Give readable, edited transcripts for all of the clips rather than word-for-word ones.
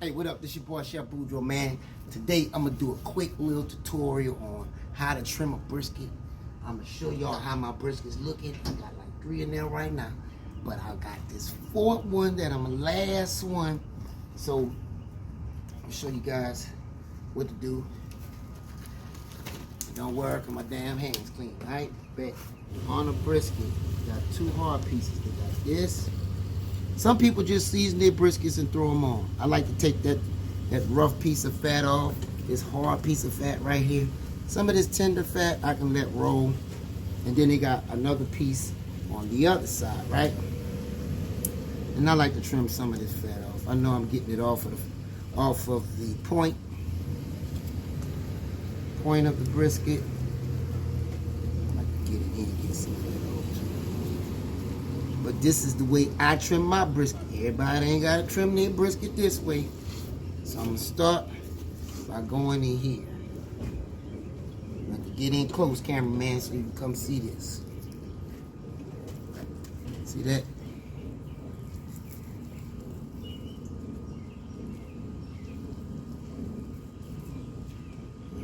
Hey, what up? This your boy Chef Boudreaux, man. Today I'm gonna do a quick little tutorial on how to trim a brisket. I'm gonna show y'all how my brisket's looking. I got like 3 in there right now, but I got this 4th one that I'm the last one. So I'll show you guys what to do. Don't worry, cause my damn hands clean, right? But on a brisket, you got 2 hard pieces. They got this. Some people just season their briskets and throw them on. I like to take that rough piece of fat off, this hard piece of fat right here. Some of this tender fat I can let roll. And then they got another piece on the other side, right? And I like to trim some of this fat off. I know I'm getting it off of the point of the brisket. I like to get it in and get some of that off. But this is the way I trim my brisket. Everybody ain't got to trim their brisket this way. So I'm going to start by going in here. I'm going to get in close, cameraman, so you can come see this. See that?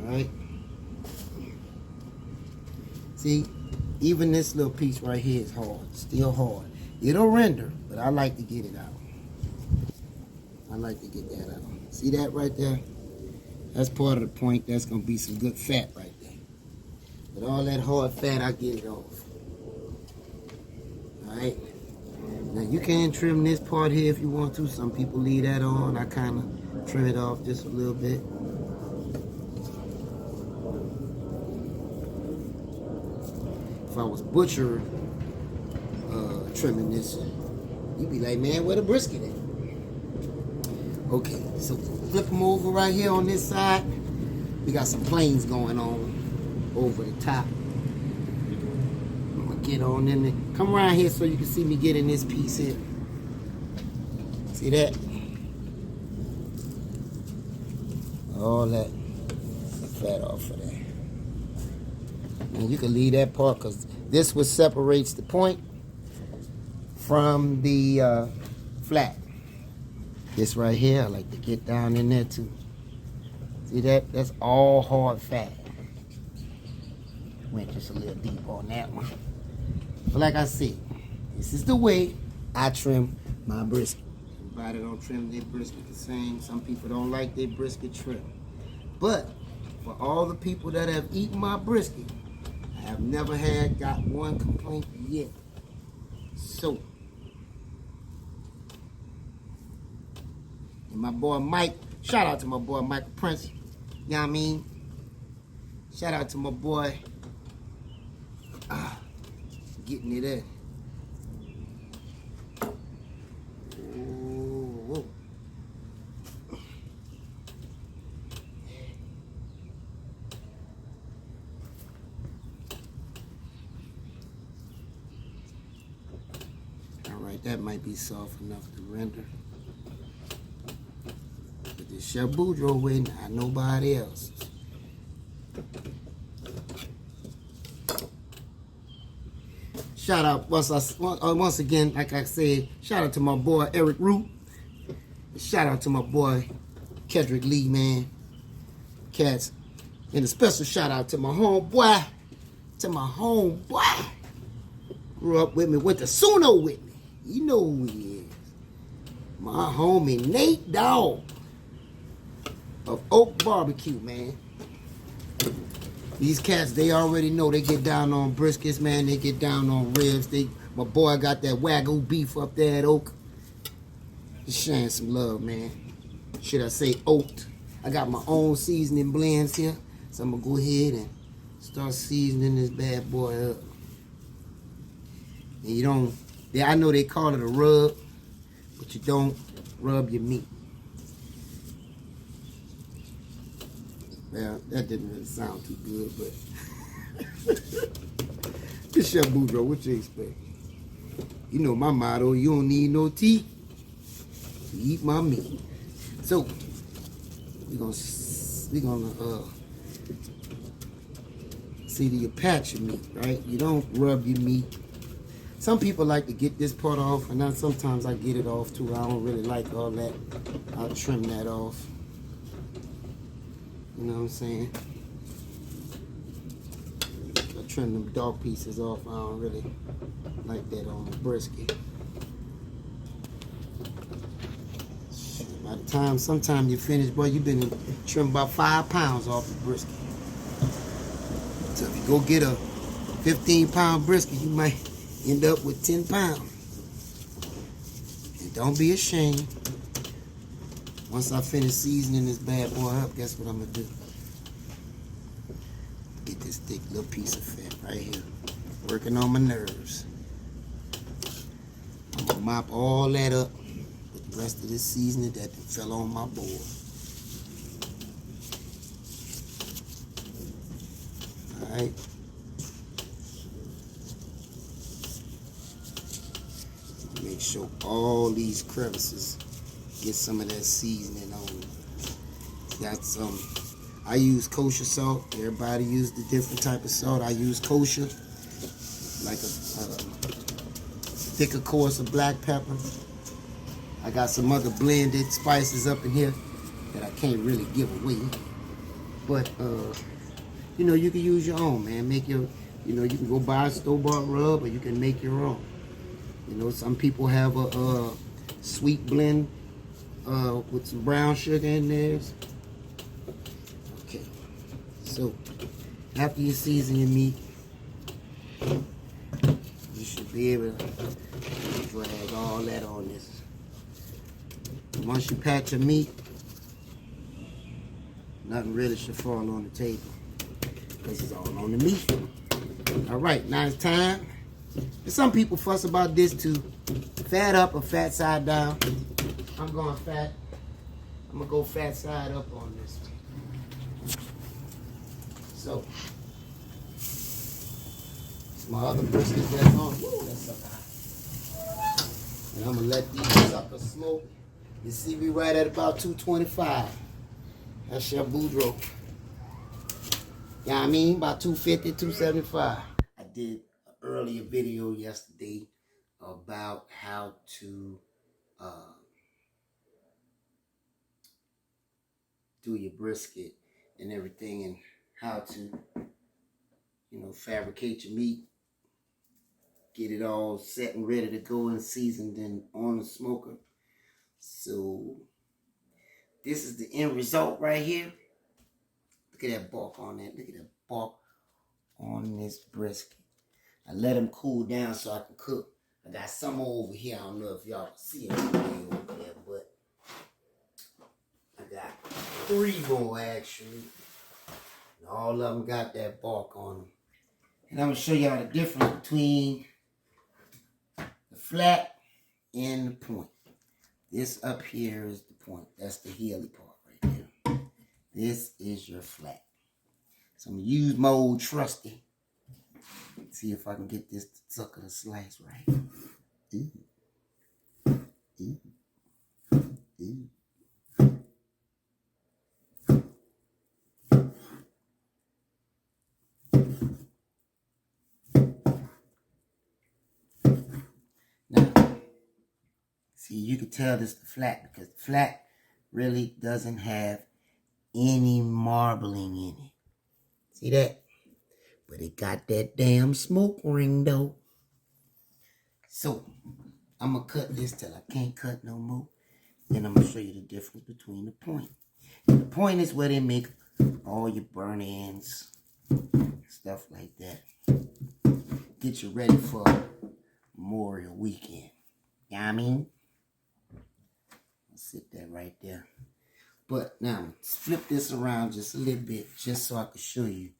Alright. See, even this little piece right here is hard, still hard. It'll render, but I like to get it out. I like to get that out. See that right there? That's part of the point. That's going to be some good fat right there. But all that hard fat, I get it off. Alright? Now you can trim this part here if you want to. Some people leave that on. I kind of trim it off just a little bit. If I was butcher trimming this, you'd be like, man, where the brisket at? Okay, so flip them over right here on this side. We got some planes going on over the top. I'm gonna get on in there. Come around here so you can see me getting this piece here. See that? All that fat off of there. And you can leave that part because this what separates the point from the flat. This right here, I like to get down in there too. See that? That's all hard fat. Went just a little deep on that one. But like I said, this is the way I trim my brisket. Everybody don't trim their brisket the same. Some people don't like their brisket trim. But for all the people that have eaten my brisket, I have never got one complaint yet. So, and my boy Mike, shout out to my boy Michael Prince, you know what I mean? Shout out to my boy, getting it in. Oh. Alright, that might be soft enough to render. But this Chef Boudreaux way, not nobody else. Shout out once again, like I said, shout out to my boy Eric Root. Shout out to my boy Kedrick Lee, man. Cats. And a special shout out to my homeboy. Grew up with me, went to Suno with me. You know who he is. My homie Nate Dogg of Oak Barbecue, man. These cats, they already know they get down on briskets, man. They get down on ribs. My boy got that Wagyu beef up there at Oak. Just sharing some love, man. Should I say oat? I got my own seasoning blends here. So I'm going to go ahead and start seasoning this bad boy up. And you don't, I know they call it a rub, but you don't rub your meat. Well, that didn't really sound too good, but this Chef Boudreaux, what you expect? You know my motto, you don't need no teeth to eat my meat. So, we're gonna see the patch of meat, right? You don't rub your meat. Some people like to get this part off, and then sometimes I get it off too. I don't really like all that. I'll trim that off. You know what I'm saying? I trim them dark pieces off. I don't really like that on the brisket. By the time, sometime you finish, boy, you've been trimmed about 5 pounds off the brisket. So if you go get a 15-pound brisket, you might end up with 10 pounds. And don't be ashamed. Once I finish seasoning this bad boy up, guess what I'm gonna do? Get this thick little piece of fat right here. Working on my nerves. I'm gonna mop all that up with the rest of this seasoning that fell on my board. Alright. Make sure all these crevices get some of that seasoning on them. Got some, I use kosher salt. Everybody uses the different type of salt. I use kosher, like a thicker course of black pepper. I got some other blended spices up in here that I can't really give away. But, you know, you can use your own, man. Make your, you know, you can go buy a store-bought rub or you can make your own. You know, some people have a sweet blend with some brown sugar in theirs. Okay, so after you season your meat, you should be able to drag all that on this. Once you pat your meat, nothing really should fall on the table. This is all on the meat. All right, now it's time. And some people fuss about this too. Fat up or fat side down. I'm going fat. I'm gonna go fat side up on this. So, it's my other brisket that's on. Woo, that's so hot. And I'm gonna let these suckers smoke. You see me right at about 225. That's your Boudreaux. You know what I mean? About 250, 275. I did an earlier video yesterday about how to do your brisket and everything, and how to, you know, fabricate your meat, get it all set and ready to go and seasoned and on the smoker. So this is the end result right here. Look at that bark on that. Look at that bark on this brisket. I let them cool down so I can cook. I got some over here. I don't know if y'all can see it over there, but I got 3 more actually. And all of them got that bark on them. And I'm going to show y'all the difference between the flat and the point. This up here is the point. That's the healy part right there. This is your flat. So I'm going to use my old trusty. See if I can get this sucker to slice right. Ooh. Ooh. Ooh. Now, see, you can tell this the flat because the flat really doesn't have any marbling in it. See that? But it got that damn smoke ring though. So, I'm going to cut this till I can't cut no more. Then I'm going to show you the difference between the point. And the point is where they make all your burn ends, stuff like that. Get you ready for Memorial Weekend. You know what I mean? I'll sit that right there. But now, let's flip this around just a little bit, just so I can show you.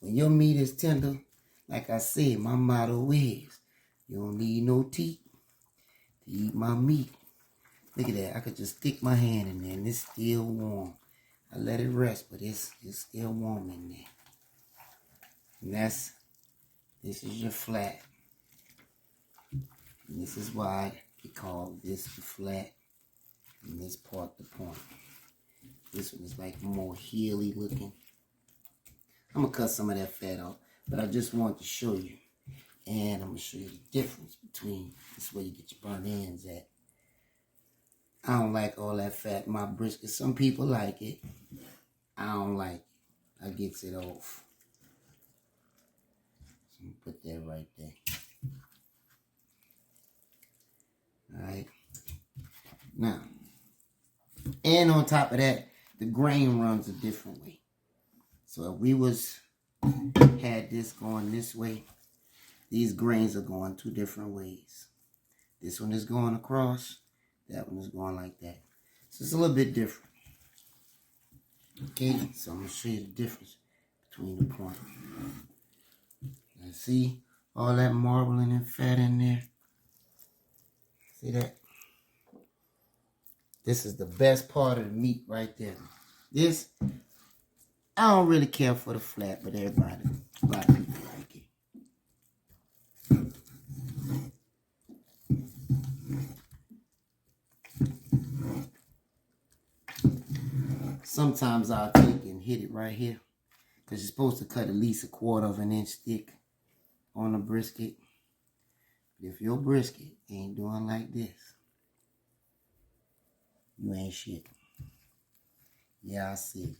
When your meat is tender, like I said, my motto is, you don't need no teeth to eat my meat. Look at that. I could just stick my hand in there and it's still warm. I let it rest, but it's still warm in there. And this is your flat. And this is why we call this the flat and this part the point. This one is like more heely looking. I'm going to cut some of that fat off, but I just want to show you. And I'm going to show you the difference between this way you get your burnt ends at. I don't like all that fat in my brisket. Some people like it. I don't like it. I gets it off. So I'm put that right there. Alright. Now, and on top of that, the grain runs a different way. So if we had this going this way, these grains are going 2 different ways. This one is going across, that one is going like that. So it's a little bit different. Okay, so I'm going to show you the difference between the point. Now see all that marbling and fat in there? See that? This is the best part of the meat right there. This, I don't really care for the flat, but a lot of people like it. Sometimes I'll take and hit it right here, because you're supposed to cut at least 1/4 of an inch thick on a brisket. But if your brisket ain't doing like this, you ain't shit. Yeah, I see.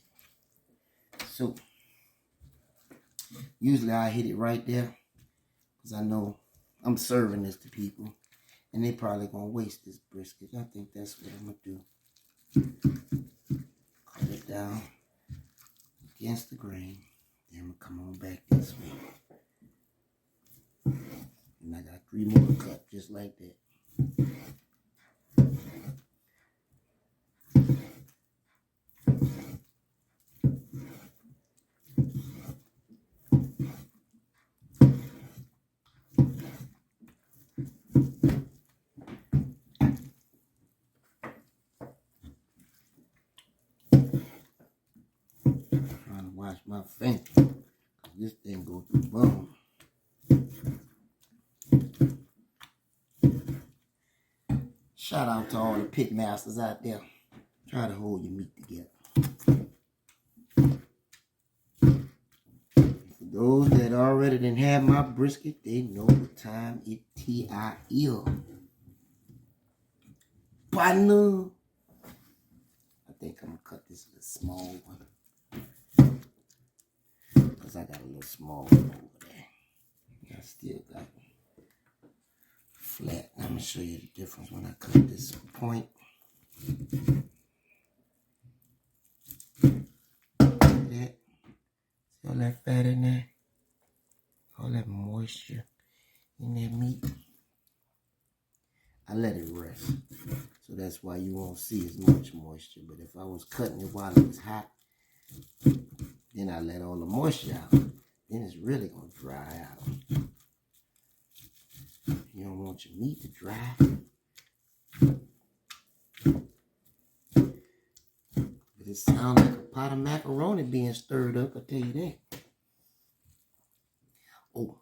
So, usually I hit it right there, because I know I'm serving this to people, and they probably gonna waste this brisket. I think that's what I'm gonna do. Cut it down against the grain. Then I'm gonna come on back this way. And I got 3 more to cut, just like that. Trying to wash my finger. This thing go through bone. Shout out to all the pit masters out there. Try to hold your meat together. For those that already didn't have my brisket, they know what time it is. Partner. I think I'm gonna cut this little small one, because I got a little small one over there. I still got flat. I'm gonna show you the difference when I cut this point. That. See all that fat in there? All that moisture in that meat. I let it rest. So that's why you won't see as much moisture. But if I was cutting it while it was hot, then I let all the moisture out. Then it's really gonna dry out. You don't want your meat to dry. But it sounds like a pot of macaroni being stirred up, I tell you that. Oh,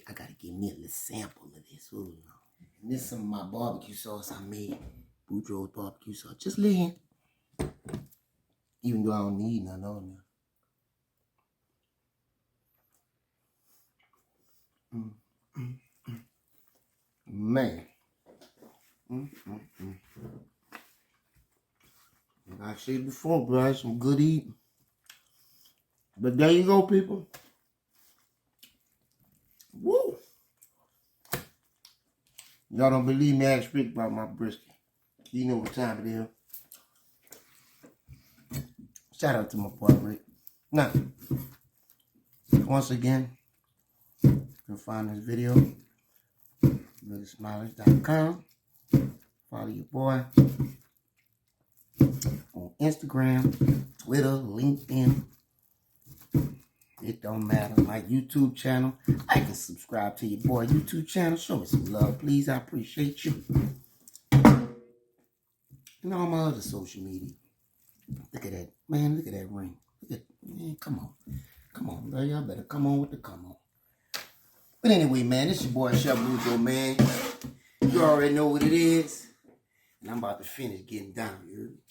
I gotta give me a little sample of this. Hold on. And this is some of my barbecue sauce I made. Boudreaux barbecue sauce. Just listen. Even though I don't need none on there. Man. Like I said before, bro, some good eating. But there you go, people. Woo! Y'all don't believe me, I speak about my brisket. You know what time it is. Shout out to my boy Rick. Now, once again, you can find this video ReallySmilers.com. Follow your boy on Instagram, Twitter, LinkedIn. It don't matter. My YouTube channel. Like and subscribe to your boy YouTube channel. Show me some love, please. I appreciate you. And all my other social media. Look at that. Man, look at that ring. Look at, man, come on. Come on, bro. Y'all better come on with the come on. But anyway, man, this your boy Chef Boudreaux, man. You already know what it is. And I'm about to finish getting down, you heard me?